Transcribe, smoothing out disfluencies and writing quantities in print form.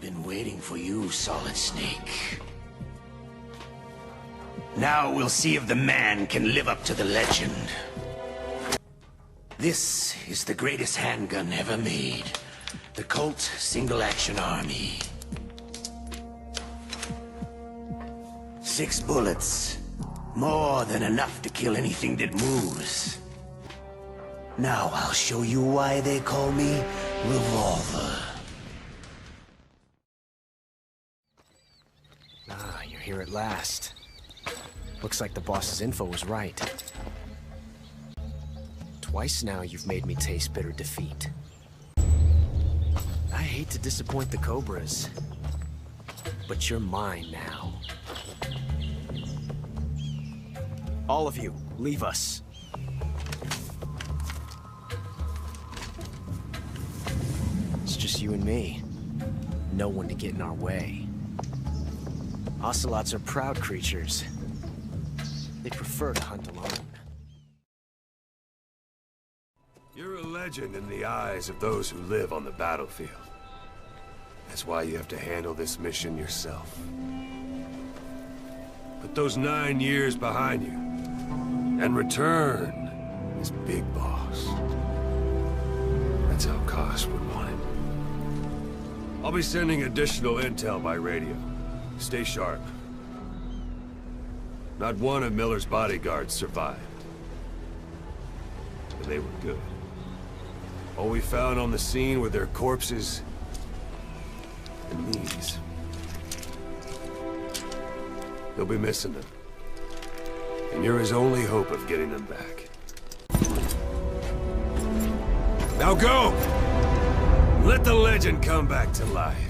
been waiting for you, Solid Snake. Now we'll see if the man can live up to the legend. This is the greatest handgun ever made. The Colt Single Action Army. 6 bullets. More than enough to kill anything that moves. Now I'll show you why they call me Revolver. Ah, you're here at last. Looks like the boss's info was right. Twice now you've made me taste bitter defeat. I hate to disappoint the Cobras, but you're mine now. All of you, leave us. It's just you and me. No one to get in our way. Ocelots are proud creatures. They prefer to hunt alone. You're a legend in the eyes of those who live on the battlefield. That's why you have to handle this mission yourself. Put those 9 years behind you, and return as Big Boss. That's how Koss would want it. I'll be sending additional intel by radio. Stay sharp. Not one of Miller's bodyguards survived. But they were good. All we found on the scene were their corpses and these. They'll be missing them. And you're his only hope of getting them back. Now go! Let the legend come back to life.